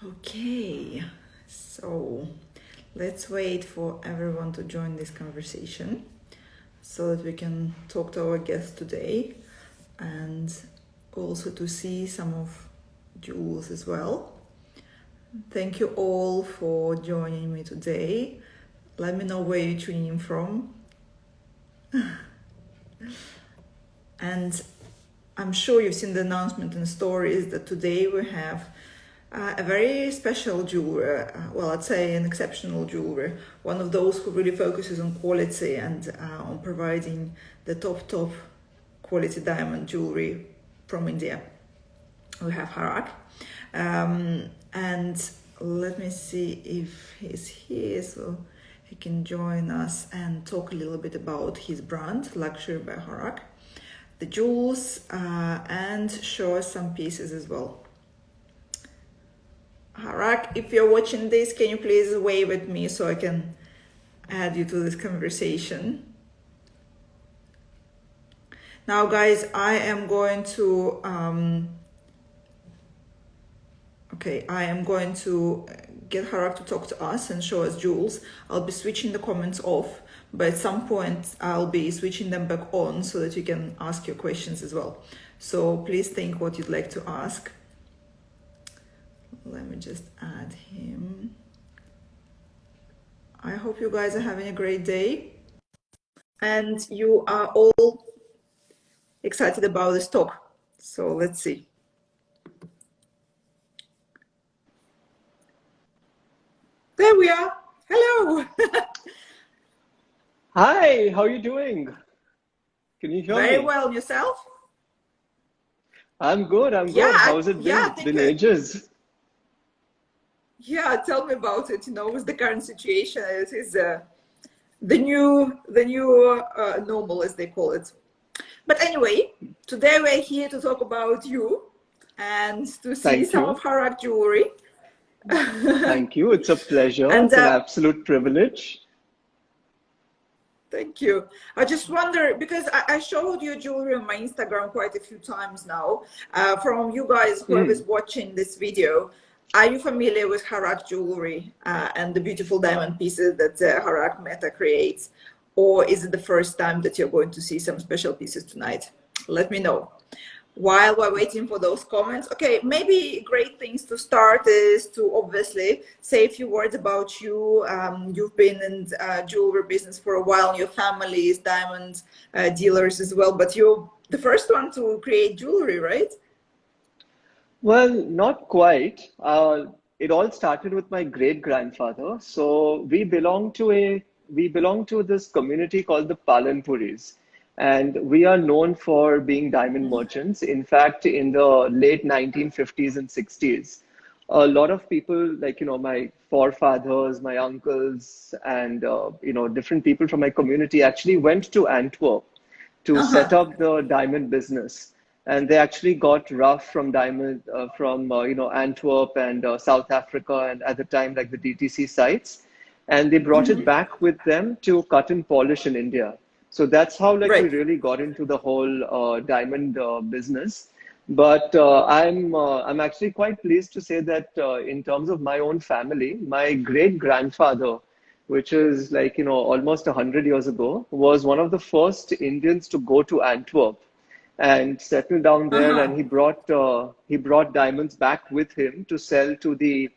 Okay, so let's wait for everyone to join this conversation so that we can talk to our guest today and also to see some of Jules as well. Thank you all for joining me today. Let me know where you're tuning in from. And I'm sure you've seen the announcement and stories that today we have a very special jeweler, well, I'd say an exceptional jeweler, one of those who really focuses on quality and on providing the top quality diamond jewelry from India. We have Harakh. And let me see if he's here so he can join us and talk a little bit about his brand, Luxury by Harakh, the jewels, and show us some pieces as well. Harakh, if you're watching this, can you please wave at me so I can add you to this conversation? Now, guys, I am going to get Harakh to talk to us and show us jewels. I'll be switching the comments off, but at some point I'll be switching them back on so that you can ask your questions as well. So please think what you'd like to ask. Let me just add him. I hope you guys are having a great day and you are all excited about this talk. So let's see. There we are. Hello. Hi, how are you doing? Can you hear me? Very well. Yourself? I'm good. How's it been? It's been ages. Yeah, tell me about it. You know, with the current situation, it is the new normal, as they call it. But anyway, today we're here to talk about you and to see some of Harakh jewelry. Thank you. It's a pleasure. It's an absolute privilege. Thank you. I just wonder, because I showed you jewelry on my Instagram quite a few times now. From you guys, whoever's watching this video, are you familiar with Harakh jewelry and the beautiful diamond pieces that Harakh Mehta creates? Or is it the first time that you're going to see some special pieces tonight? Let me know. While we're waiting for those comments, okay, maybe great things to start is to obviously say a few words about you. You've been in jewelry business for a while. Your family is diamond dealers as well, but you're the first one to create jewelry, right? Well, not quite. It all started with my great-grandfather. So we belong to this community called the Palanpuris. And we are known for being diamond merchants. In fact, in the late 1950s and 60s, a lot of people, like, my forefathers, my uncles, and, different people from my community actually went to Antwerp to set up the diamond business. And they actually got rough from Antwerp and South Africa, and at the time, like the DTC sites. And they brought it back with them to cut and polish in India. So that's how we really got into the whole diamond business. But I'm actually quite pleased to say that in terms of my own family, my great-grandfather, which is almost 100 years ago, was one of the first Indians to go to Antwerp and settle down there. And he brought diamonds back with him to sell to the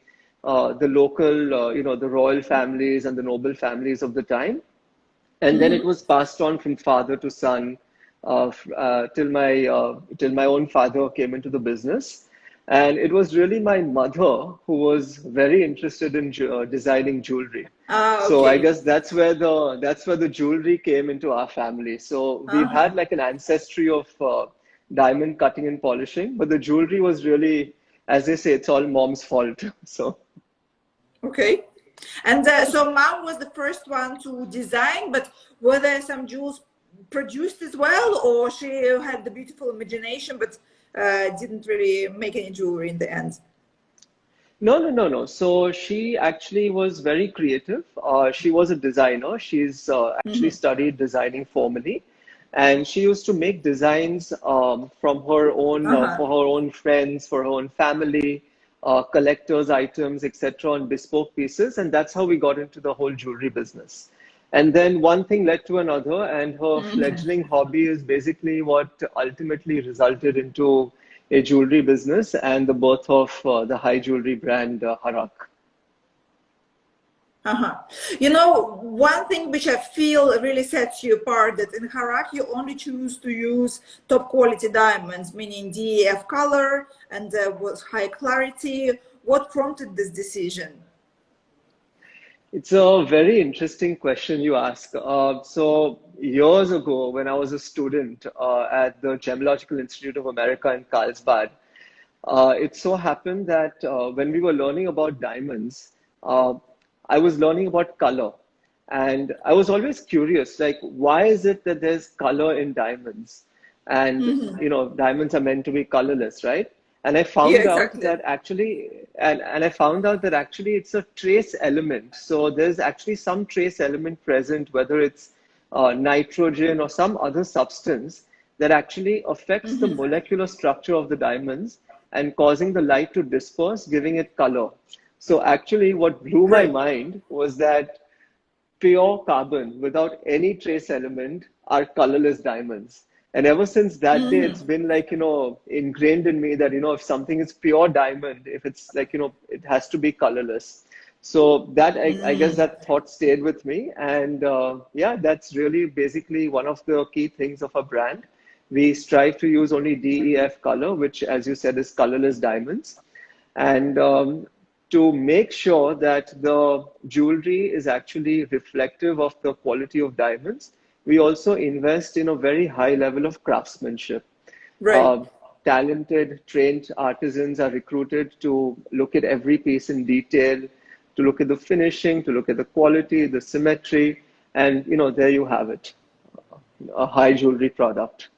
local, the royal families and the noble families of the time. And then it was passed on from father to son till my own father came into the business. And it was really my mother who was very interested in designing jewelry. So I guess that's where the jewelry came into our family. So we've had like an ancestry of diamond cutting and polishing, but the jewelry was really, as they say, it's all mom's fault. So. Okay. And so mom was the first one to design, but were there some jewels produced as well, or she had the beautiful imagination but didn't really make any jewelry in the end? No. So she actually was very creative. She was a designer. She's actually studied designing formally. And she used to make designs from her own, for her own friends, for her own family. collector's items, etc., on bespoke pieces. And that's how we got into the whole jewelry business. And then one thing led to another, and her fledgling hobby is basically what ultimately resulted into a jewelry business and the birth of the high jewelry brand Harakh. You know, one thing which I feel really sets you apart, that in Harakh you only choose to use top quality diamonds, meaning DEF color and with high clarity. What prompted this decision? It's a very interesting question you ask. So years ago, when I was a student at the Gemological Institute of America in Carlsbad, it so happened that when we were learning about diamonds, I was learning about color. And I was always curious, like, why is it that there's color in diamonds? And, you know, diamonds are meant to be colorless, right? And I Yeah, found out exactly. that actually, and I found out that actually it's a trace element. So there's actually some trace element present, whether it's nitrogen or some other substance that actually affects the molecular structure of the diamonds and causing the light to disperse, giving it color. So actually, what blew my Right. mind was that pure carbon without any trace element are colorless diamonds. And ever since that day, it's been like, you know, ingrained in me that, you know, if something is pure diamond, if it's like, you know, it has to be colorless. So that, I guess that thought stayed with me. And yeah, that's really basically one of the key things of our brand. We strive to use only DEF color, which, as you said, is colorless diamonds. And to make sure that the jewelry is actually reflective of the quality of diamonds, we also invest in a very high level of craftsmanship. Right. Uh, Talented, trained artisans are recruited to look at every piece in detail, to look at the finishing, to look at the quality, the symmetry, and you know, there you have it, a high jewelry product.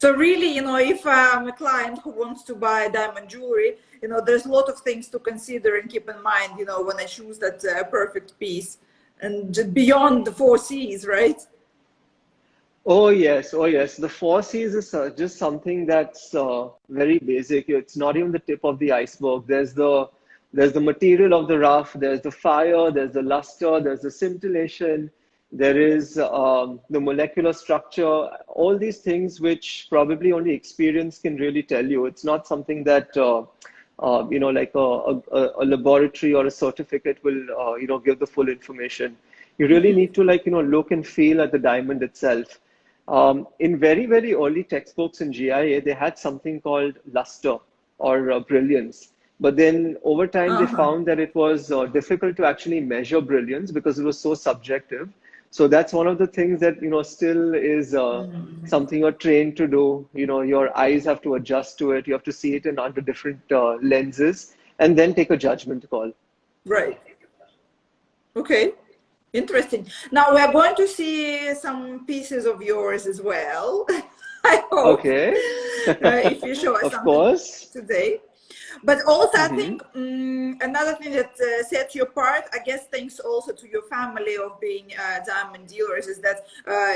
So really, you know, if I'm a client who wants to buy diamond jewelry, you know, there's a lot of things to consider and keep in mind, you know, when I choose that perfect piece, and just beyond the 4 C's, right? Oh yes, oh yes. The 4 C's is just something that's very basic. It's not even the tip of the iceberg. There's the material of the rough. There's the fire. There's the luster. There's the scintillation. There is the molecular structure. All these things which probably only experience can really tell you. It's not something that you know, like a laboratory or a certificate will you know, give the full information. You really need to, like, you know, look and feel at the diamond itself. In very, very early textbooks in GIA, they had something called luster or brilliance. But then over time, they found that it was difficult to actually measure brilliance because it was so subjective. So that's one of the things that, you know, still is something you're trained to do. You know, your eyes have to adjust to it. You have to see it in under different lenses and then take a judgment call. Right. Okay. Interesting. Now we are going to see some pieces of yours as well. I hope, Okay. if you show us Of something course. today. But also, I Hmm. think another thing that sets you apart, I guess, thanks also to your family of being diamond dealers, is that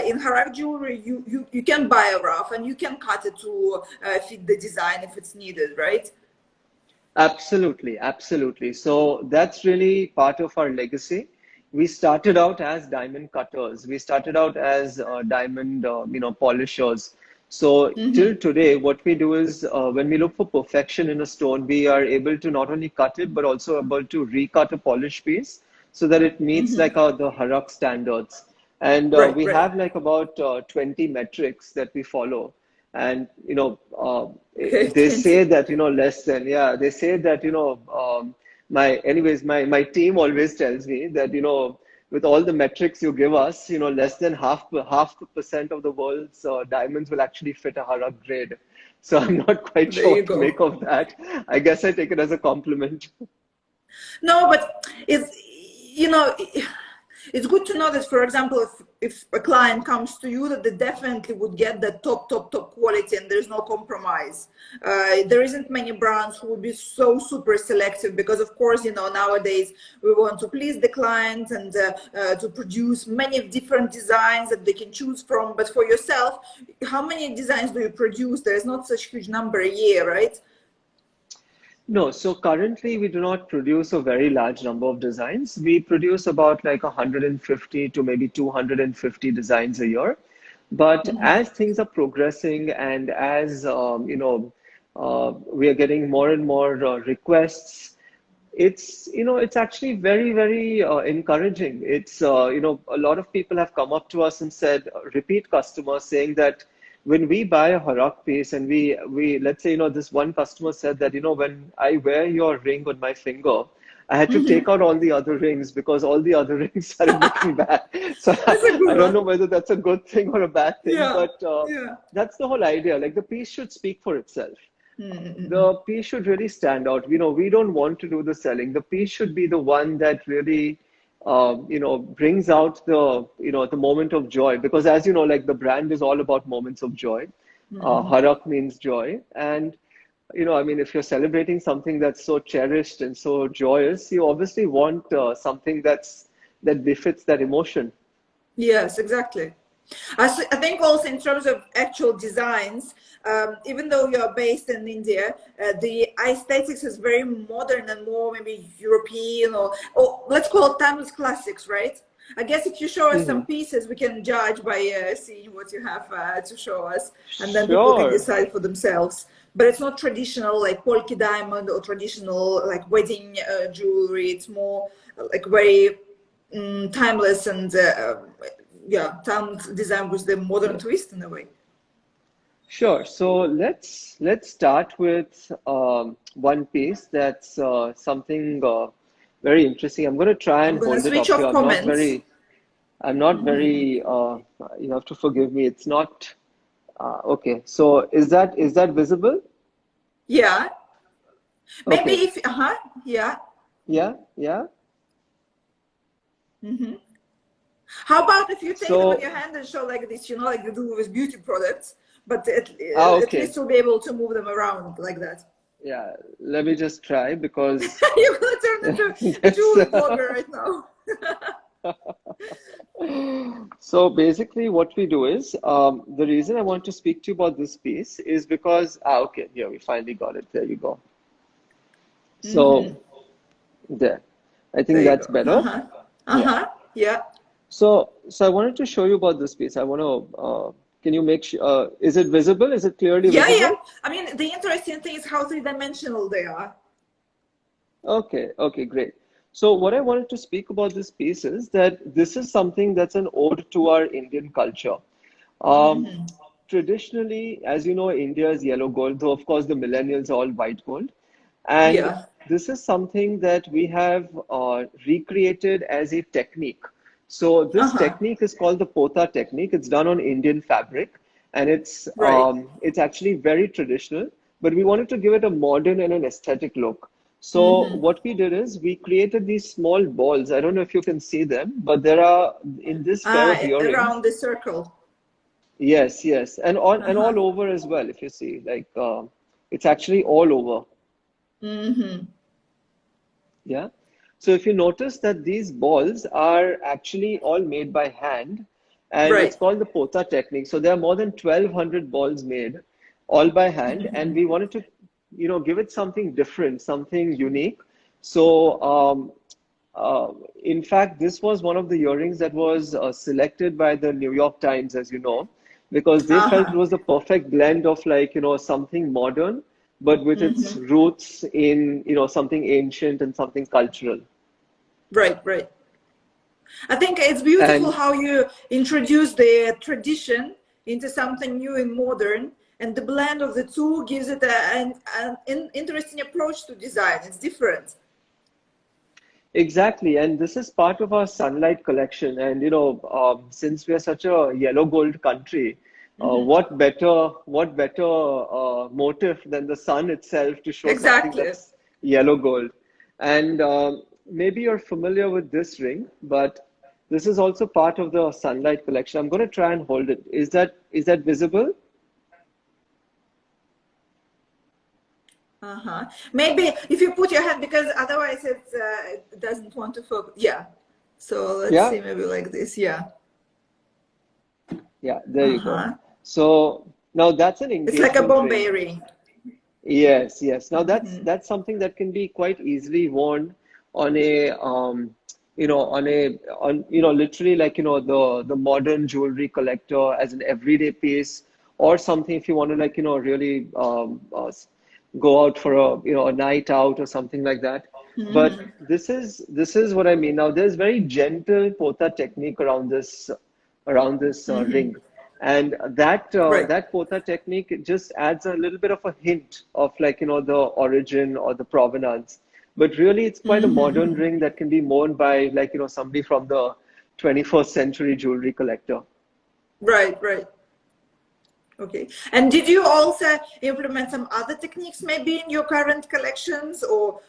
in Harakh jewelry, you can buy a rough and you can cut it to fit the design if it's needed, right? Absolutely, absolutely. So that's really part of our legacy. We started out as diamond cutters. We started out as diamond, you know, polishers. So till today, what we do is when we look for perfection in a stone, we are able to not only cut it, but also able to recut a polished piece so that it meets like the Harakh standards. And Right, we right. have like about 20 metrics that we follow. And, you know, Okay, they 20. say that, you know, less than, yeah, they say that, you know, my team always tells me that, you know, with all the metrics you give us, you know, less than half the percent of the world's diamonds will actually fit a Harakh grade. So I'm not quite There sure you what to go. make of that. I guess I take it as a compliment. No, but it's, you know, it's good to know that, for example, if a client comes to you, that they definitely would get the top quality and there's no compromise. There isn't many brands who would be so super selective because, of course, you know, nowadays we want to please the client and to produce many different designs that they can choose from. But for yourself, how many designs do you produce? There's not such huge number a year, right? No, so currently we do not produce a very large number of designs. We produce about like 150 to maybe 250 designs a year. But as things are progressing and as we are getting more and more requests, it's actually very encouraging. A lot of people have come up to us and said, repeat customers saying that when we buy a Harakh piece and we let's say, this one customer said that, when I wear your ring on my finger, I had to take out all the other rings because all the other rings started looking bad. So That's a I good don't know one. whether that's a good thing or a bad thing, Yeah, but yeah. that's the whole idea. Like the piece should speak for itself. Mm-mm. The piece should really stand out. We don't want to do the selling. The piece should be the one that really, brings out the moment of joy. Because as you know, like the brand is all about moments of joy. Harak means joy. And, I mean, if you're celebrating something that's so cherished and so joyous, you obviously want something that befits that emotion. Yes, exactly. I think also in terms of actual designs, even though you're based in India, the aesthetics is very modern and more maybe European or let's call it timeless classics, right? I guess if you show us some pieces, we can judge by seeing what you have to show us, and then people can Sure. decide for themselves. But it's not traditional like polka diamond or traditional like wedding jewelry. It's more like very timeless and yeah, timeless design with the modern twist in a way. Sure. So let's start with one piece that's something very interesting. I'm going to try I'm and gonna hold it switch up here. off comments. I'm not very. You have to forgive me. It's not. Okay. So is that visible? Yeah, maybe Okay. if yeah. Yeah. Yeah. How about if you take them in So your hand and show like this, like they do with beauty products, but at okay. least you'll be able to move them around like that. Yeah. Let me just try because You're gonna turn into a that's. jewelry blogger right now. So basically, what we do is the reason I want to speak to you about this piece is because, okay, here we finally got it. There you go. So there, I There think you that's go. better. Yeah. Yeah. So I wanted to show you about this piece. I want to, can you make sure, is it visible? Is it clearly Yeah, yeah. visible? I mean, the interesting thing is how three-dimensional they are. Okay, okay, great. So what I wanted to speak about this piece is that this is something that's an ode to our Indian culture. Um, Traditionally, as you know, India is yellow gold, though of course the millennials are all white gold. And Yeah. this is something that we have recreated as a technique. So this Uh-huh. technique is called the Pota technique. It's done on Indian fabric, and Right. it's actually very traditional. But we wanted to give it a modern and an aesthetic look. So what we did is we created these small balls. I don't know if you can see them, but there are in this pair of earrings. Around the circle. Yes, yes, and Uh-huh. all over as well. If you see, like it's actually all over. Yeah. So if you notice that these balls are actually all made by hand, and Right. it's called the Pota technique. So there are more than 1,200 balls made all by hand, and we wanted to, give it something different, something unique. So in fact, this was one of the earrings that was selected by the New York Times, as you know, because they felt it Uh-huh. was the perfect blend of like, something modern, but with its roots in, something ancient and something cultural. Right, right. I think it's beautiful And how you introduce the tradition into something new and modern, and the blend of the two gives it an interesting approach to design. It's different. exactly, and this is part of our sunlight collection. And since we are such a yellow gold country, what better motif than the sun itself to show something Exactly. that's yellow gold? And maybe you're familiar with this ring, but this is also part of the sunlight collection. I'm going to try and hold it. Is that visible? Uh-huh. Maybe if you put your hand, because otherwise it doesn't want to focus. Yeah. So let's Yeah, see, maybe like this. Yeah. yeah, there you go. Uh-huh. So now that's an It's like a engagement Bombay ring. ring. Yes, yes. Now Hmm. that's something that can be quite easily worn on a literally like the modern jewelry collector as an everyday piece, or something if you want to like really go out for a night out or something like that. But Hmm. this is what I mean. Now there's very gentle pota technique around this Hmm. ring. And that Right. that pota technique, it just adds a little bit of a hint of like the origin or the provenance. But really, it's quite a modern Hmm. ring that can be worn by like somebody from the 21st century jewelry collector. Right, right. Okay. And did you also implement some other techniques maybe in your current collections, or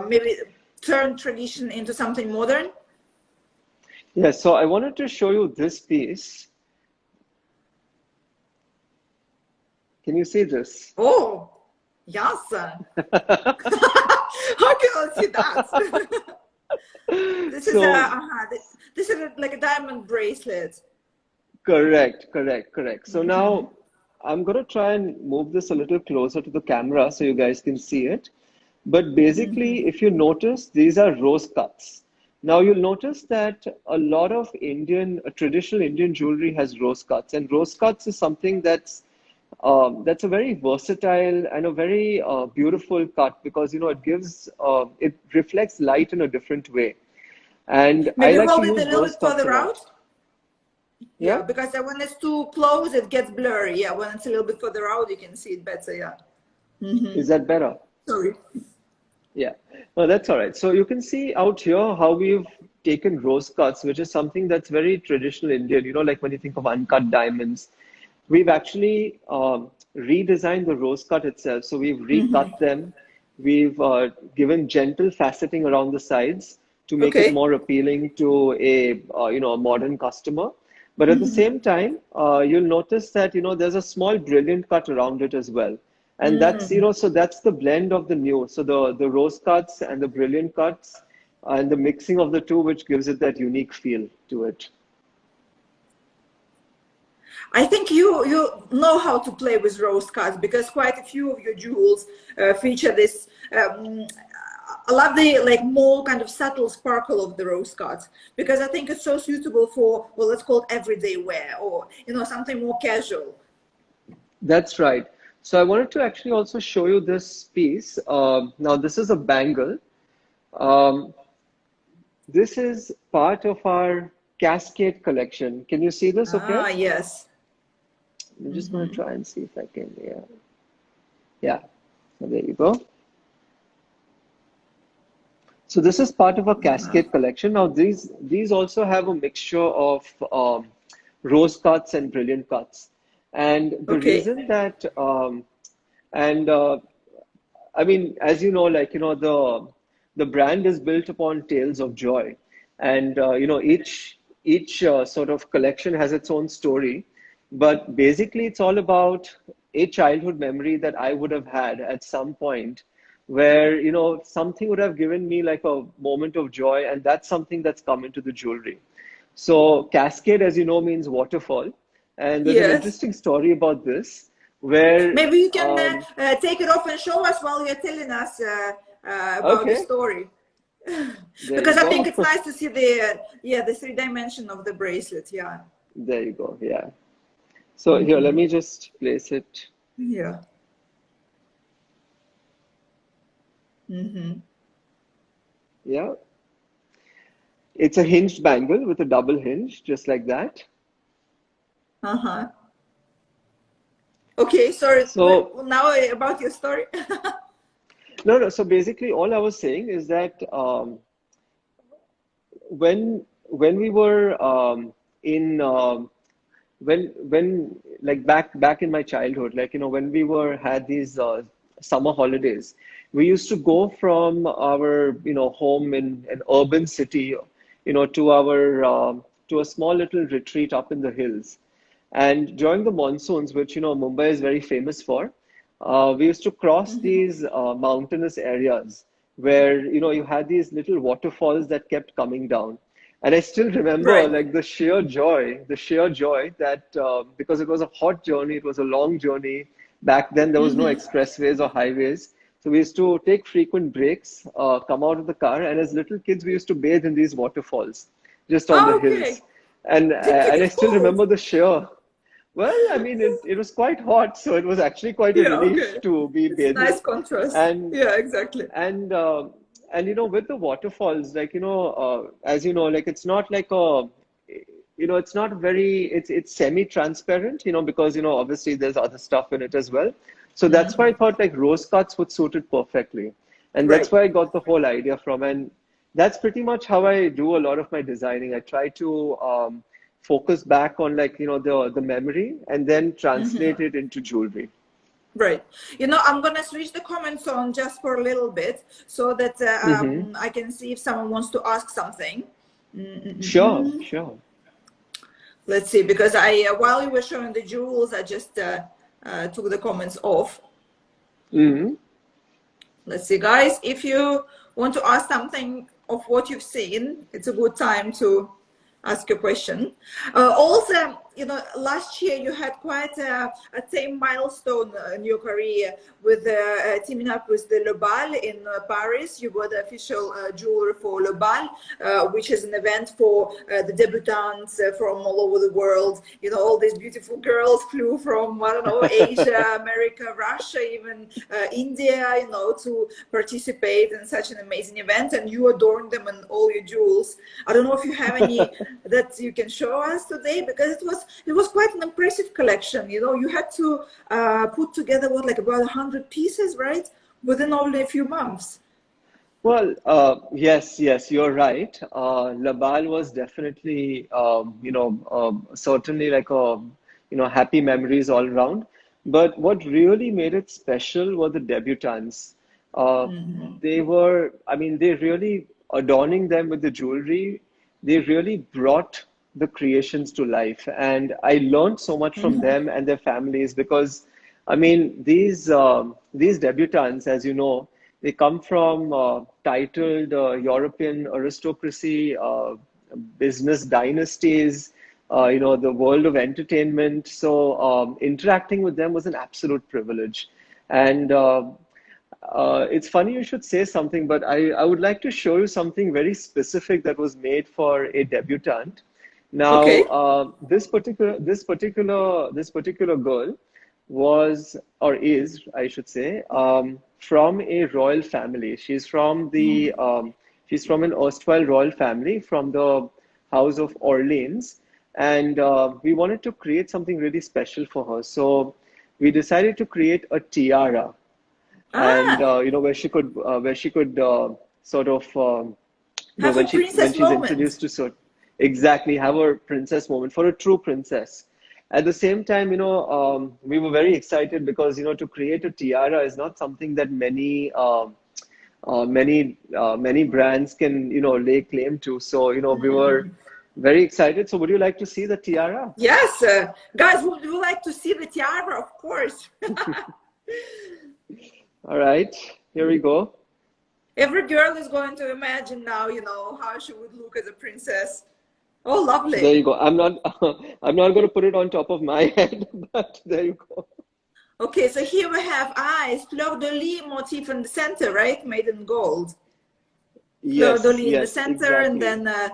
maybe turn tradition into something modern? Yes, so I wanted to show you this piece. Can you see this? Oh, yes. How can I see that? This is a So this is like a diamond bracelet. correct, correct, correct. So Hmm. now I'm going to try and move this a little closer to the camera so you guys can see it. But basically, if you notice, these are rose cuts. Now you'll notice that a lot of traditional Indian jewelry has rose cuts, and rose cuts is something that's a very versatile and a very beautiful cut, because it reflects light in a different way, and I Maybe like to hold it a use little rose bit cuts a further lot. out. Yeah. Yeah, because when it's too close, it gets blurry. Yeah, when it's a little bit further out, you can see it better. Yeah. Is that better? Sorry. Yeah, no, that's all right. So you can see out here how we've taken rose cuts, which is something that's very traditional Indian. Like when you think of uncut diamonds, we've actually redesigned the rose cut itself. So we've recut them. We've given gentle faceting around the sides to make it Okay. more appealing to a modern customer. But at the same time, you'll notice that there's a small brilliant cut around it as well. And so that's the blend of the new. So the rose cuts and the brilliant cuts and the mixing of the two, which gives it that unique feel to it. I think you know how to play with rose cards, because quite a few of your jewels feature this. I love the like more kind of subtle sparkle of the rose cards, because I think it's so suitable for, well, let's call it everyday wear, or something more casual. That's right. So I wanted to actually also show you this piece. Now this is a bangle. Um, this is part of our Cascade collection. Can you see this okay? Ah, yes. I'm just going to try and see if I can. Yeah. Yeah. So there you go. So this is part of a Cascade collection. Now these also have a mixture of rose cuts and brilliant cuts. And the Okay. reason that and I mean, as you know, like the brand is built upon tales of joy, and each sort of collection has its own story. But basically, it's all about a childhood memory that I would have had at some point, where something would have given me like a moment of joy, and that's something that's come into the jewelry. So cascade, as you know, means waterfall, and there's an Yes. interesting story about this where Maybe you can take it off and show us while you're telling us about the okay, story. there you Because I think go. it's nice to see the three dimension of the bracelet. Yeah. There you go. Yeah. So here, let me just place it. Yeah. Yeah. It's a hinged bangle with a double hinge, just like that. Uh-huh. Okay, sorry. So, Now about your story. no, no. So basically, all I was saying is that when we were in when like back in my childhood, like when we were had these summer holidays, we used to go from our home in an urban city, to our to a small little retreat up in the hills. And during the monsoons, which Mumbai is very famous for, we used to cross these mountainous areas where you had these little waterfalls that kept coming down. And I still remember Right. like the sheer joy that because it was a hot journey, it was a long journey. Back then, there was no expressways or highways. So we used to take frequent breaks, come out of the car, and as little kids, we used to bathe in these waterfalls just on the Oh, hills. okay. And Didn't you I get still cold? remember the sheer. Well, I mean, it was quite hot, so it was actually quite a Yeah, relief okay. to be It's a nice bathing. contrast. And Yeah, exactly. and with the waterfalls, like as you know, like it's not like a it's not very it's semi-transparent, because obviously there's other stuff in it as well. So that's why I thought like rose cuts would suit it perfectly, and that's Right. where I got the whole idea from. And that's pretty much how I do a lot of my designing. I try to focus back on like the memory and then translate it into jewelry. Right. I'm going to switch the comments on just for a little bit so that Hmm. I can see if someone wants to ask something. Sure, sure. Let's see, because while you were showing the jewels, I just took the comments off. Hmm. Let's see, guys, if you want to ask something of what you've seen, it's a good time to ask a question. Also, last year you had quite a same milestone in your career with teaming up with the Le Bal in Paris. You were the official jeweler for Le Bal, which is an event for the debutantes from all over the world. All these beautiful girls flew from, I don't know, Asia, America, Russia, even India, to participate in such an amazing event, and you adorned them in all your jewels. I don't know if you have any that you can show us today, because it was quite an impressive collection. You had to put together like about 100 pieces, right, within only a few months. Well, yes, you're right. Labal was definitely, certainly like happy memories all around. But what really made it special were the debutants. I mean, they really, adorning them with the jewelry, they really brought the creations to life. And I learned so much from them and their families because, I mean, these debutants, as you know, they come from titled European aristocracy, business dynasties, the world of entertainment. So interacting with them was an absolute privilege. And it's funny you should say something, but I would like to show you something very specific that was made for a debutant. Now, Okay. this particular girl was or is, I should say, from a royal family. She's from an erstwhile royal family from the House of Orleans, and we wanted to create something really special for her. So we decided to create a tiara, and Ah, where she could sort of have a when princess she's moment. introduced to exactly have her princess moment for a true princess. At the same time, we were very excited because to create a tiara is not something that many brands can lay claim to. So we were very excited. So would you like to see the tiara? Yes, guys, would you like to see the tiara? Of course. All right, here we go. Every girl is going to imagine now, how she would look as a princess. Oh, lovely. There you go. I'm not going to put it on top of my head, but there you go. Okay, so here we have eyes, fleur de lis motif in the center, right? Made in gold. Fleur de Yes, lis in the yes, center, and exactly. then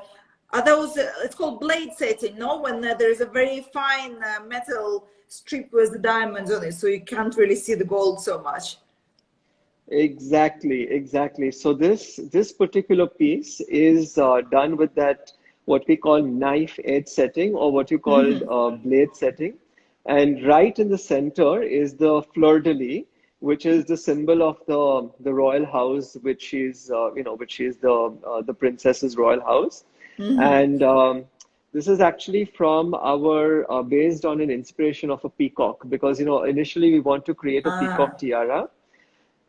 are those, it's called blade setting, no? When there's a very fine metal strip with the diamonds on it, so you can't really see the gold so much. Exactly, exactly. So this particular piece is done with that what we call knife edge setting or what you call blade setting, and right in the center is the fleur de lis, which is the symbol of the royal house, which is which is the princess's royal house, and this is actually from our based on an inspiration of a peacock because initially we want to create a peacock Ah, tiara,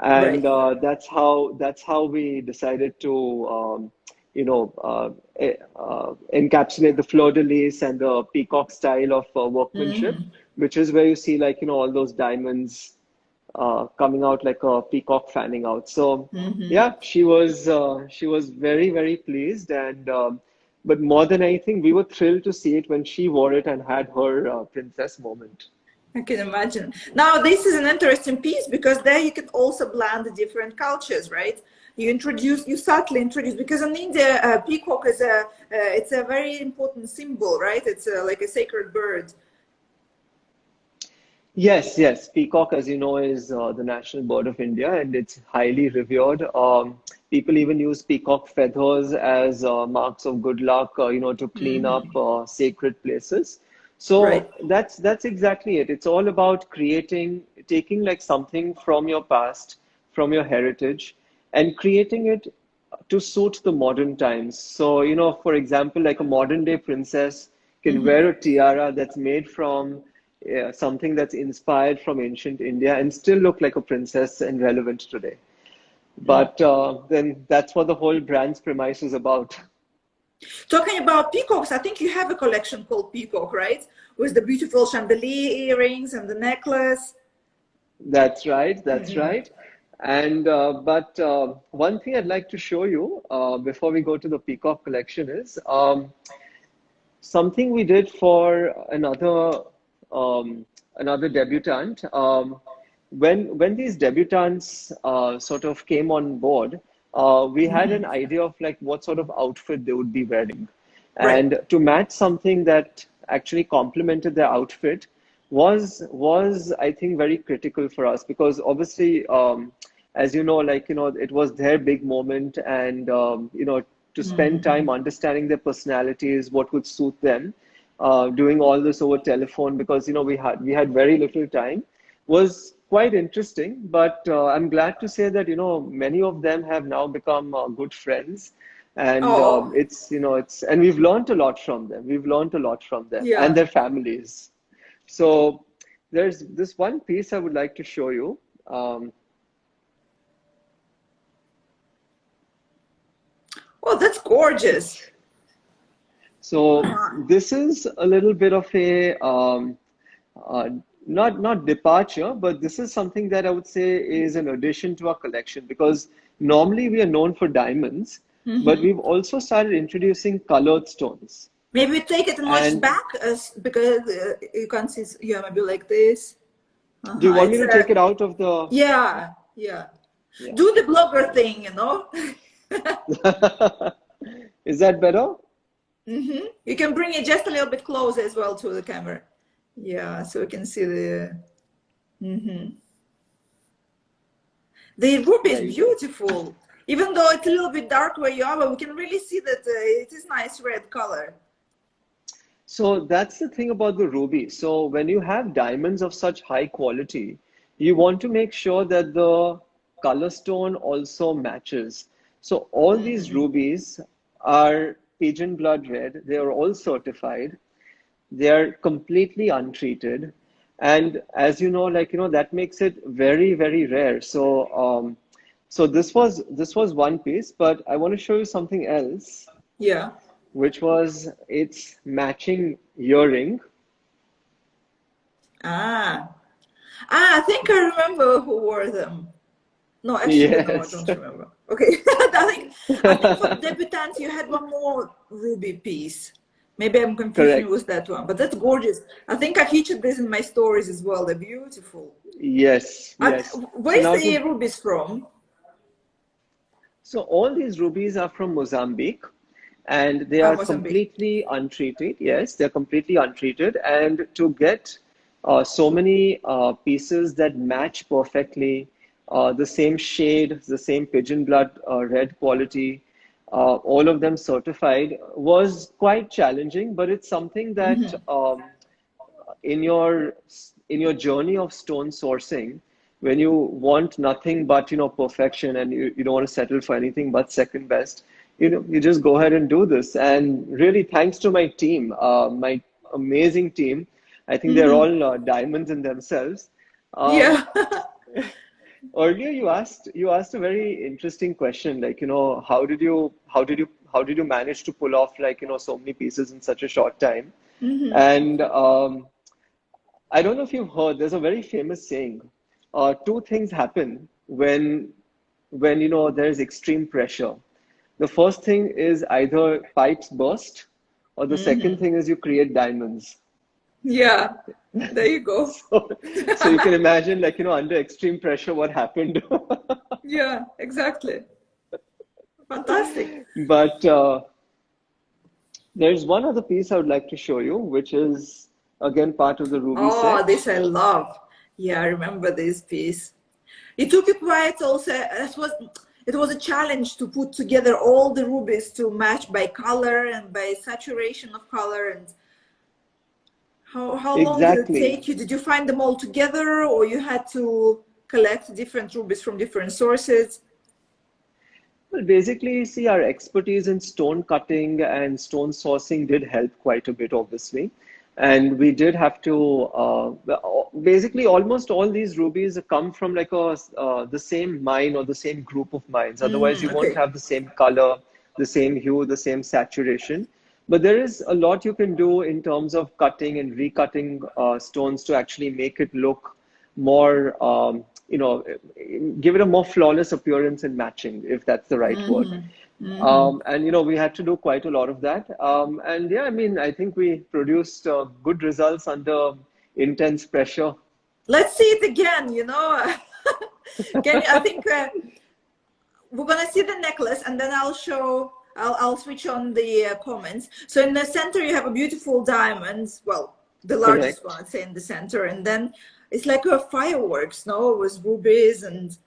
and right. that's how we decided to encapsulate the fleur de lis and the peacock style of workmanship, which is where you see like all those diamonds coming out like a peacock fanning out. So yeah, she was very pleased, and but more than anything, we were thrilled to see it when she wore it and had her princess moment. I can imagine. Now, this is an interesting piece because there you can also blend the different cultures, right? You subtly introduce, because in India, peacock is it's a very important symbol, right? It's like a sacred bird. Yes, yes. Peacock, as you know, is the national bird of India, and it's highly revered. People even use peacock feathers as marks of good luck, to clean up sacred places. So Right. that's exactly it. It's all about taking like something from your past, from your heritage, and creating it to suit the modern times. So, for example, like a modern day princess can wear a tiara that's made from something that's inspired from ancient India and still look like a princess and relevant today. But then that's what the whole brand's premise is about. Talking about peacocks, I think you have a collection called Peacock, right? With the beautiful chandelier earrings and the necklace. That's right. That's right. And but one thing I'd like to show you before we go to the Peacock collection is something we did for another debutante. When these debutantes sort of came on board, we had an idea of like what sort of outfit they would be wearing, Right. and to match something that actually complemented their outfit was I think very critical for us because obviously as you know, it was their big moment, and to spend time understanding their personalities, what would suit them, doing all this over telephone because we had very little time was quite interesting. But I'm glad to say that many of them have now become good friends, and Oh, it's and we've learned a lot from them. We've learned a lot from them and yeah. their families. So there's this one piece I would like to show you. Oh, that's gorgeous. So this is a little bit of a uh, not departure, but this is something that I would say is an addition to our collection because normally we are known for diamonds, but we've also started introducing colored stones. Maybe we take it much And back as because you can see, yeah, maybe like this. do you want me It's to take it out of the? yeah, yeah. Yeah. Do the blogger thing, you know. Is that better? You can bring it just a little bit closer as well to the camera. Yeah, so we can see the ruby is There you go. beautiful. Even though it's a little bit dark where you are, but we can really see that it is nice red color. So that's the thing about the ruby. So when you have diamonds of such high quality, you want to make sure that the color stone also matches. So all these rubies are pigeon blood red. They are all certified. They are completely untreated. And as you know, that makes it very, very rare. So this was one piece, but I want to show you something else, Yeah. which was its matching earring. Ah. Ah, I think I remember who wore them. No, actually, no, I Yes, don't remember. Okay, I think for debutants you had one more ruby piece. Maybe I'm confusing correct. with that one, but that's gorgeous. I think I featured this in my stories as well. They're beautiful. Yes, yes. So Where's now the to rubies from? so all these rubies are from Mozambique, and they Ah, are Mozambique. completely untreated. Yes, they're completely untreated. And to get so many pieces that match perfectly, the same shade, the same pigeon blood red quality, all of them certified, was quite challenging. But it's something that in your in your journey of stone sourcing, when you want nothing but perfection, and you don't want to settle for anything but second best, you just go ahead and do this. And really thanks to my team, my amazing team. I think they're all diamonds in themselves. um, Yeah. Earlier you asked a very interesting question, like how did you manage to pull off so many pieces in such a short time. And I don't know if you've heard, there's a very famous saying. Two things happen when there's extreme pressure. The first thing is either pipes burst, or the second thing is you create diamonds. Yeah, there you go. So you can imagine, like, under extreme pressure, what happened. Yeah, exactly. Fantastic. But there's one other piece I would like to show you, which is again part of the Ruby Oh, set. this I love. Yeah, I remember this piece. It took you quite also, it was a challenge to put together all the rubies to match by color and by saturation of color. And how long did it Exactly. take you? Did you find them all together, or you had to collect different rubies from different sources? Well, basically, see, our expertise in stone cutting and stone sourcing did help quite a bit, obviously. And we did have to, basically, almost all these rubies come from like the same mine or the same group of mines. Otherwise, you won't Okay. have the same color, the same hue, the same saturation. But there is a lot you can do in terms of cutting and recutting stones to actually make it look more, give it a more flawless appearance and matching, if that's the right word. And we had to do quite a lot of that. And yeah, I mean, I think we produced good results under intense pressure. Let's see it again, I think we're gonna see the necklace, and then I'll switch on the comments. So in the center you have a beautiful diamond, well, the largest one Correct. I'd say in the center, and then it's like a fireworks, no, with rubies. And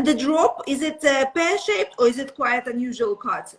the drop, is it pear-shaped, or is it quite unusual cut?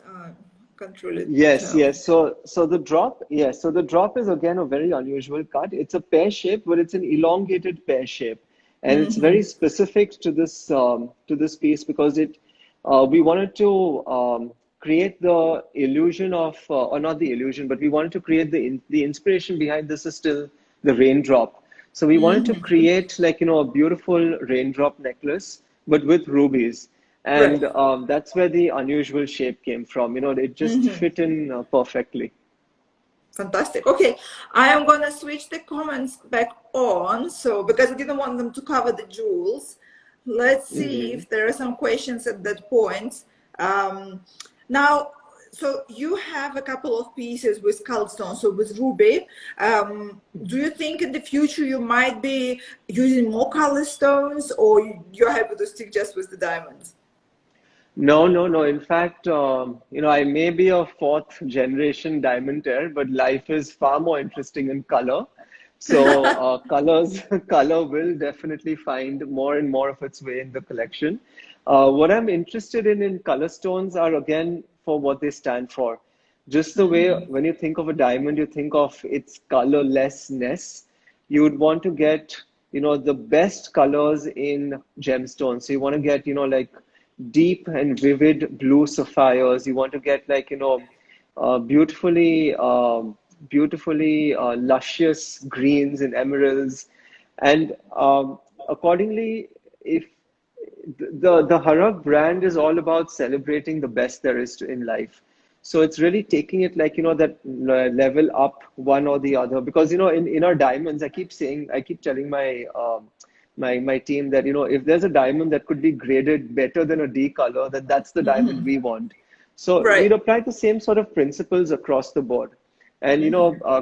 Can't really Yes, tell. yes. So the drop, yes. So the drop is again a very unusual cut. It's a pear shape, but it's an elongated pear shape, and it's very specific to this piece because we wanted to create the illusion of, or not the illusion, but we wanted to create the inspiration behind this is still the raindrop. So we wanted to create like a beautiful raindrop necklace, but with rubies. Right. And that's where the unusual shape came from. It just fit in perfectly. Fantastic. Okay, I am gonna switch the comments back on, so because I didn't want them to cover the jewels. Let's see Hmm. if there are some questions at that point. Um, Now, so you have a couple of pieces with colored stone, so with ruby. Do you think in the future you might be using more color stones, or you're happy to stick just with the diamonds? No, no, no. In fact, I may be a fourth generation diamantaire, but life is far more interesting in color. So color will definitely find more and more of its way in the collection. What I'm interested in color stones are again for what they stand for. Just the way when you think of a diamond, you think of its colorlessness. You would want to get, the best colors in gemstones. So you want to get, like deep and vivid blue sapphires. You want to get like, beautifully, beautifully luscious greens and emeralds. And accordingly, if the Harakh brand is all about celebrating the best there is in life. So it's really taking it like, that level up one or the other. Because, in our diamonds, I keep telling my team that, if there's a diamond that could be graded better than a D color, then that's the diamond we want. So we'd Right. apply the same sort of principles across the board. And,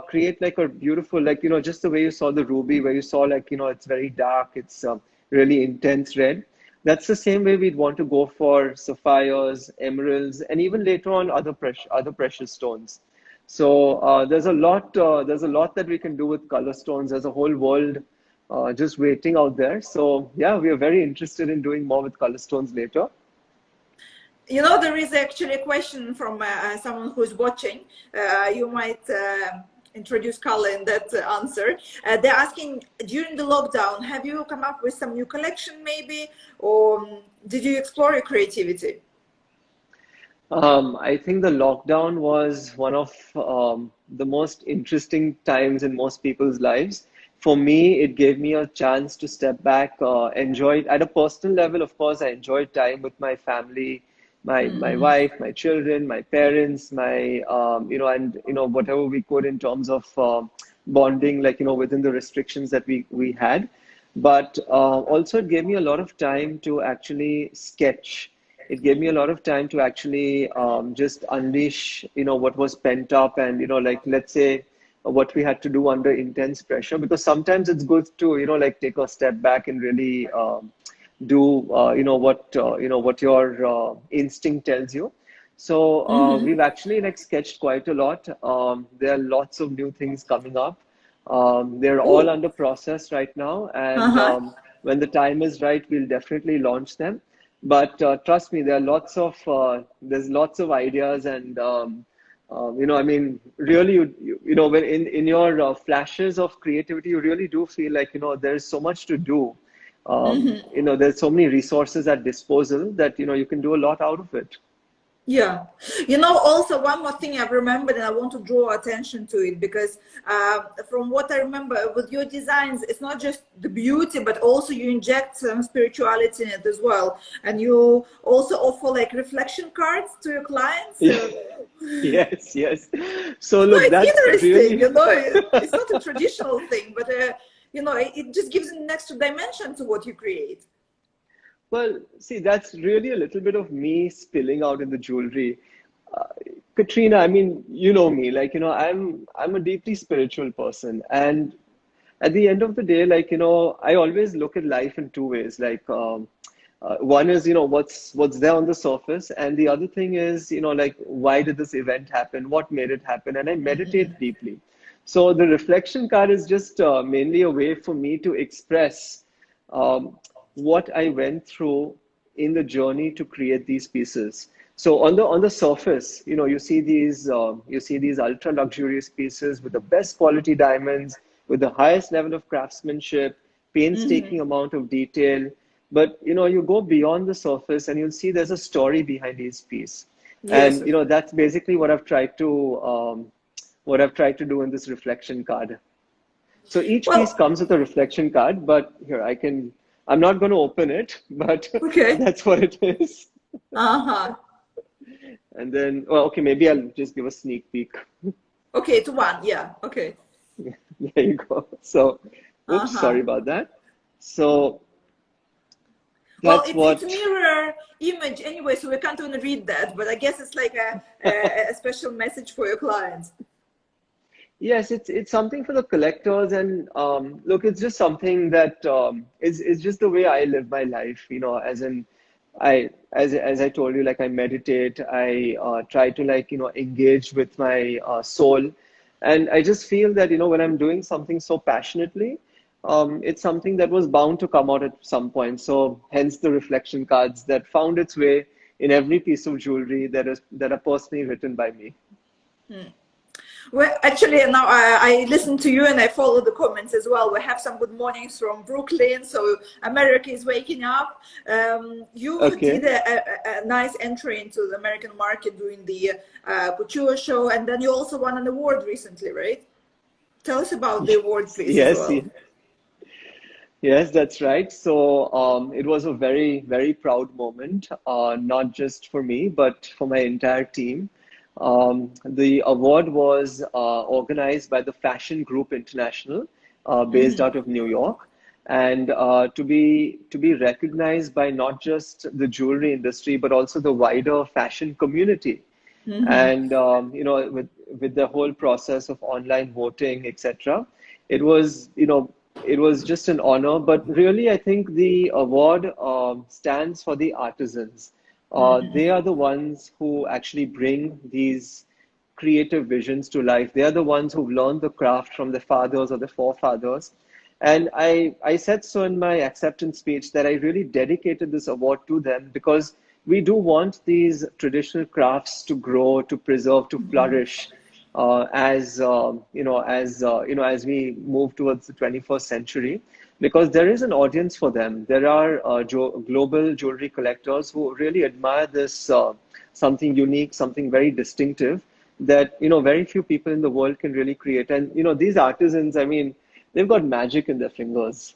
create like a beautiful, like, just the way you saw the ruby, where you saw like, it's very dark, it's really intense red. That's the same way we'd want to go for sapphires, emeralds, and even later on other precious stones. So there's a lot that we can do with color stones. There's a whole world just waiting out there. So yeah, we are very interested in doing more with color stones later. There is actually a question from someone who's watching. You might introduce color in that answer. They're asking, during the lockdown, have you come up with some new collection maybe? Or did you explore your creativity? I think the lockdown was one of the most interesting times in most people's lives. For me, it gave me a chance to step back, enjoy it at a personal level. Of course, I enjoyed time with my family, my wife, my children, my parents, my and whatever we could in terms of bonding, like within the restrictions that we had. But also, it gave me a lot of time to actually sketch. It gave me a lot of time to actually just unleash what was pent up, and like let's say what we had to do under intense pressure, because sometimes it's good to, like take a step back and really do, what your instinct tells you. So we've actually like sketched quite a lot. There are lots of new things coming up. They're all Oh, under process right now, and uh-huh. when the time is right, we'll definitely launch them. But trust me, there are there's lots of ideas, and I mean, really, when in your flashes of creativity, you really do feel like, there's so much to do. There's so many resources at disposal that, you can do a lot out of it. Yeah. Also one more thing I've remembered, and I want to draw attention to it, because from what I remember with your designs, it's not just the beauty, but also you inject some spirituality in it as well. And you also offer like reflection cards to your clients. Yeah. Yes, yes. So It's look, quite that's interesting, really it's not a traditional thing, but it just gives an extra dimension to what you create. Well, see, that's really a little bit of me spilling out in the jewelry. Uh, Katrina, I mean, you know me, like, I'm a deeply spiritual person. And at the end of the day, like, I always look at life in two ways. Like, one is, what's there on the surface. And the other thing is, like, why did this event happen? What made it happen? And I meditate deeply. So the reflection card is just mainly a way for me to express um, what I went through in the journey to create these pieces. So on the surface, you see these ultra luxurious pieces with the best quality diamonds, with the highest level of craftsmanship, painstaking amount of detail. But you go beyond the surface and you'll see there's a story behind each piece. Yes. And that's basically what I've tried to do in this reflection card. So each piece Well, comes with a reflection card, but here I'm not going to open it, but okay. that's what it is. Uh-huh. And then, well, okay, maybe I'll just give a sneak peek. Okay, to one. Yeah. Okay. There you go. So, oops, sorry Uh-huh. about that. So Well, that's it's a what, mirror image anyway, so we can't even read that. But I guess it's like a special message for your clients. yes, it's something for the collectors. And look, it's just something that is just the way I live my life, as in, as I told you, like I meditate, I try to like, engage with my soul. And I just feel that, when I'm doing something so passionately, it's something that was bound to come out at some point. So hence the reflection cards that found its way in every piece of jewelry that are personally written by me. Well, actually, now I listen to you and I follow the comments as well. We have some good mornings from Brooklyn, so America is waking up. You did Okay. a nice entry into the American market during the Couture show, and then you also won an award recently, right? Tell us about the award, Yes, please, as yes, well. yes, that's right. So it was a very, very proud moment, not just for me, but for my entire team. The award was organized by the Fashion Group International, based out of New York, and to be recognized by not just the jewelry industry, but also the wider fashion community. And with the whole process of online voting, etc., it was it was just an honor. But really, I think the award stands for the artisans. They are the ones who actually bring these creative visions to life. They are the ones who've learned the craft from their fathers or their forefathers. And I said so in my acceptance speech that I really dedicated this award to them, because we do want these traditional crafts to grow, to preserve, to flourish, as we move towards the 21st century, because there is an audience for them. There are global jewelry collectors who really admire this something unique, something very distinctive that very few people in the world can really create. And these artisans, I mean, they've got magic in their fingers.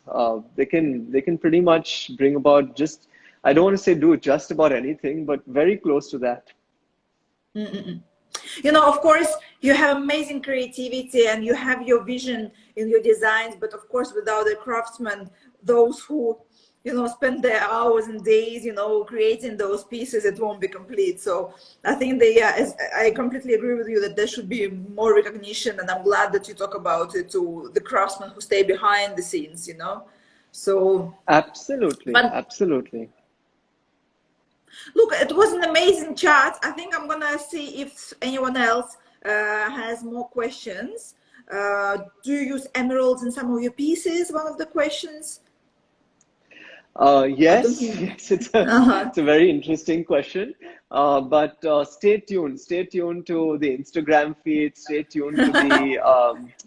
They can pretty much bring about just, I don't want to say do just about anything, but very close to that. Of course, you have amazing creativity and you have your vision in your designs, but of course, without a craftsman, those who, you know, spend their hours and days, you know, creating those pieces, it won't be complete. So I think I completely agree with you that there should be more recognition, and I'm glad that you talk about it to the craftsmen who stay behind the scenes, you know. So, Absolutely, but absolutely. look, it was an amazing chat. I think I'm gonna see if anyone else has more questions. Do you use emeralds in some of your pieces? One of the questions. I don't Yes, think. yes, Uh-huh. it's a very interesting question. But stay tuned to the Instagram feed, stay tuned to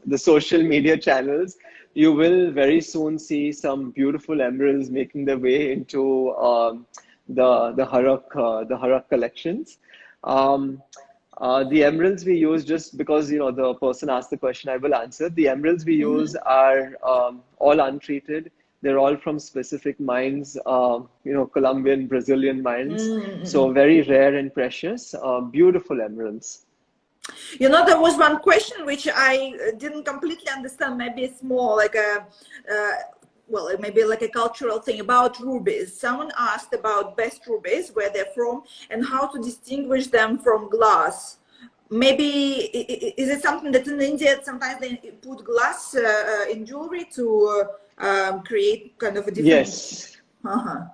the social media channels. You will very soon see some beautiful emeralds making their way into the Harakh collections. Um, the emeralds we use, just because you know the person asked the question, I will answer. The emeralds we use are all untreated. They're all from specific mines, you know, Colombian, Brazilian mines. So very rare and precious, beautiful emeralds. You know, there was one question which I didn't completely understand. Maybe it's more like a, well, maybe like a cultural thing about rubies. Someone asked about best rubies, where they're from, and how to distinguish them from glass. Maybe is it something that in India sometimes they put glass in jewelry to create kind of a different. Yes. Uh-huh.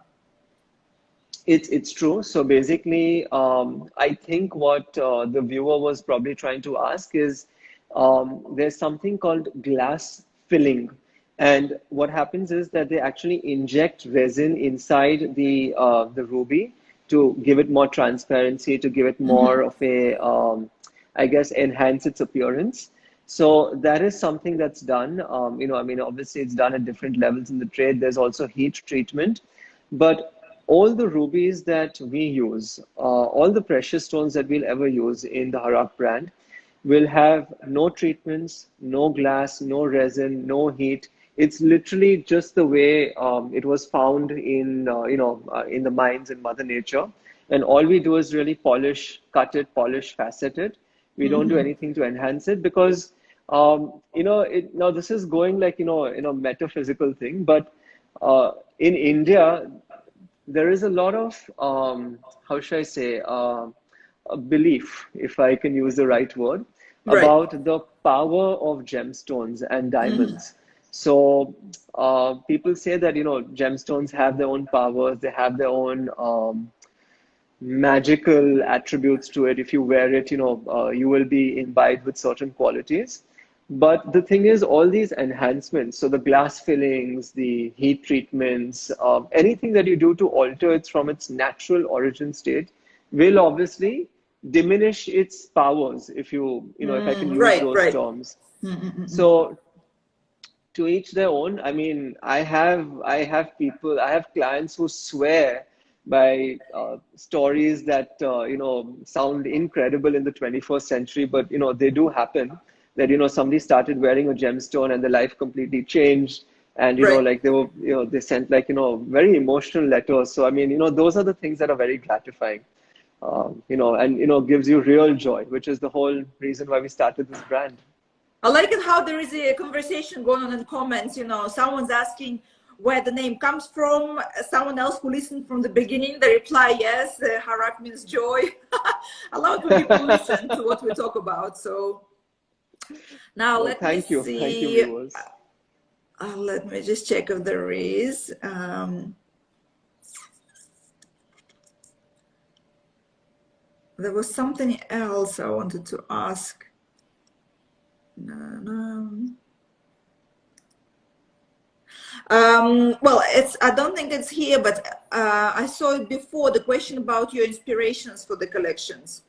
It's true. So basically, I think what the viewer was probably trying to ask is there's something called glass filling, and what happens is that they actually inject resin inside the ruby to give it more transparency, to give it more of a I guess enhance its appearance. So that is something that's done. You know, I mean, obviously it's done at different levels in the trade. There's also heat treatment, but all the rubies that we use, all the precious stones that we'll ever use in the Harakh brand, will have no treatments, no glass, no resin, no heat. It's literally just the way it was found in, in the mines in Mother Nature. And all we do is really polish, cut it, polish, facet it. We don't do anything to enhance it because, now this is going like, metaphysical thing, but in India, there is a lot of how should I say a belief, if I can use the right word, Right. about the power of gemstones and diamonds. So people say that gemstones have their own powers, they have their own magical attributes to it. If you wear it, you will be imbibed with certain qualities. But the thing is, all these enhancements, so the glass fillings, the heat treatments, anything that you do to alter it from its natural origin state will obviously diminish its powers, if I can use Right, those right. terms. So to each their own. I mean, I have clients who swear by stories that sound incredible in the 21st century, but they do happen. That somebody started wearing a gemstone and their life completely changed, and Right. like they were they sent like very emotional letters. So I mean, those are the things that are very gratifying. And gives you real joy, which is the whole reason why we started this brand. I like it how there is a conversation going on in comments. You know, someone's asking where the name comes from. Someone else who listened from the beginning, they reply, yes, Harakh means joy. I love it when people listen to what we talk about. So now Well, let me thank you, see. viewers. Let me just check if there is. There was something else I wanted to ask. No, no. Well, I don't think it's here, but I saw it before, the question about your inspirations for the collections.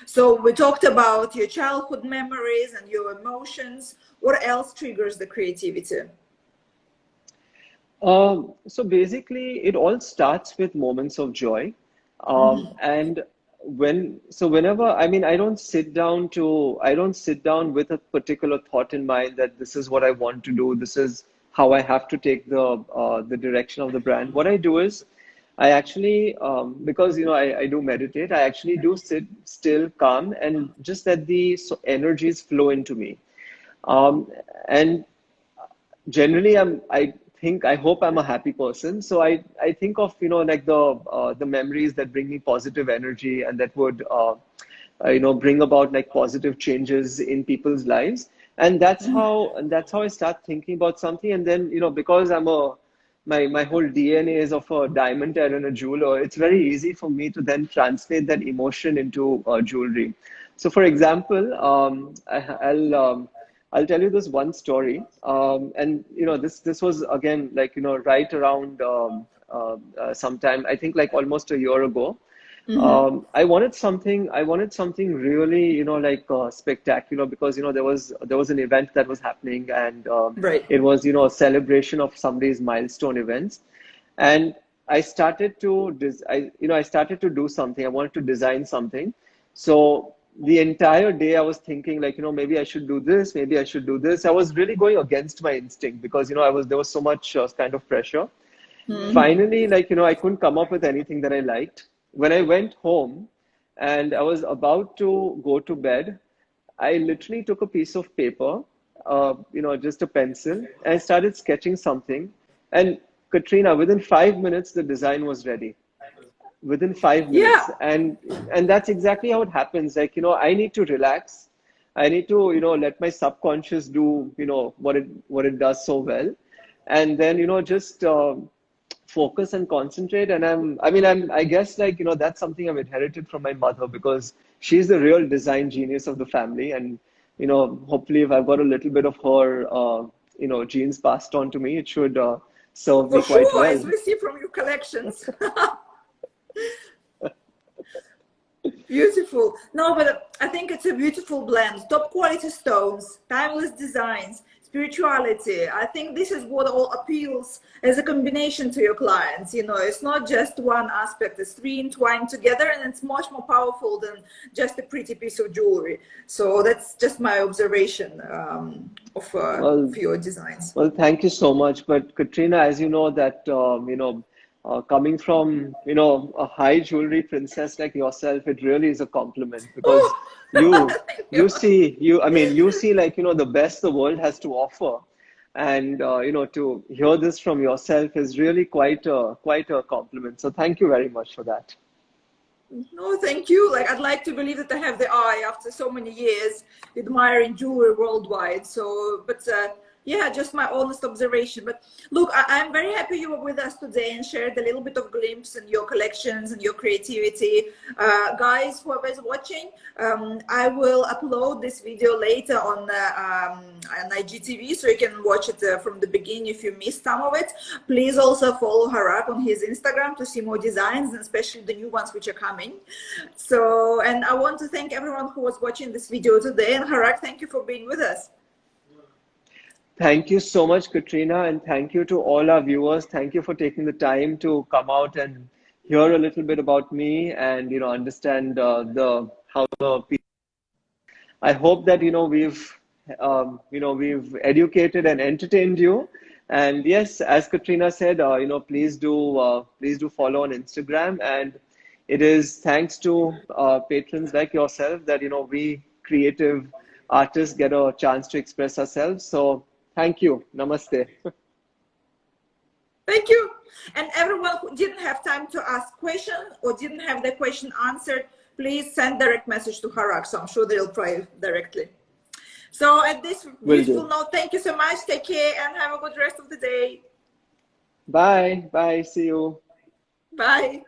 So we talked about your childhood memories and your emotions. What else triggers the creativity? So basically, it all starts with moments of joy. And whenever, I mean, I don't sit down with a particular thought in mind that this is what I want to do. This is how I have to take the direction of the brand. What I do is I actually, because, I do meditate, I actually do sit still, calm, and just let the energies flow into me. And generally I I hope I'm a happy person. So I think of, like the memories that bring me positive energy and that would, bring about like positive changes in people's lives. And that's how I start thinking about something. And then, because my whole DNA is of a diamantaire and a jeweler, it's very easy for me to then translate that emotion into jewelry. So, for example, I'll tell you this one story, and this was again like right around sometime, I think like almost a year ago. I wanted something. I wanted something really, like spectacular, because there was an event that was happening, and Right. it was a celebration of somebody's milestone events, and I started to do something. I wanted to design something, so the entire day I was thinking like maybe I should do this, maybe I should do this. I was really going against my instinct because there was so much kind of pressure. Finally, like, I couldn't come up with anything that I liked. When I went home and I was about to go to bed, I literally took a piece of paper, just a pencil, and I started sketching something. And Katrina, within 5 minutes, the design was ready. Within 5 minutes. Yeah. And that's exactly how it happens. Like, I need to relax. I need to, let my subconscious do, what it does so well. And then, just focus and concentrate. And I guess like, that's something I've inherited from my mother, because she's the real design genius of the family. And, hopefully if I've got a little bit of her, genes passed on to me, it should serve me For quite sure, well. as we see from your collections. Beautiful. No, but I think it's a beautiful blend. Top quality stones, timeless designs, spirituality. I think this is what all appeals as a combination to your clients. It's not just one aspect, it's three entwined together, and it's much more powerful than just a pretty piece of jewelry. So that's just my observation of your designs. Well, thank you so much. But Katrina, as you know, that coming from a high jewelry princess like yourself, it really is a compliment, because Oh, you thank you. you see you I mean you see like the best the world has to offer, and to hear this from yourself is really quite a compliment. So thank you very much for that. No, thank you. Like, I'd like to believe that I have the eye after so many years admiring jewelry worldwide. So, but yeah, just my honest observation. But look, I'm very happy you were with us today and shared a little bit of glimpse in your collections and your creativity. Guys, whoever's watching, I will upload this video later on IGTV, so you can watch it from the beginning if you missed some of it. Please also follow Harakh on his Instagram to see more designs, and especially the new ones which are coming. So, and I want to thank everyone who was watching this video today. And Harakh, thank you for being with us. Thank you so much, Katrina, and thank you to all our viewers. Thank you for taking the time to come out and hear a little bit about me and understand how the people. I hope that we've educated and entertained you. And yes, as Katrina said, please do follow on Instagram. And it is thanks to patrons like yourself that we creative artists get a chance to express ourselves. So thank you. Namaste. Thank you. And everyone who didn't have time to ask questions or didn't have their question answered, please send direct message to Harakh. So I'm sure they'll reply directly. So at this beautiful note, thank you so much. Take care and have a good rest of the day. Bye. Bye. See you. Bye.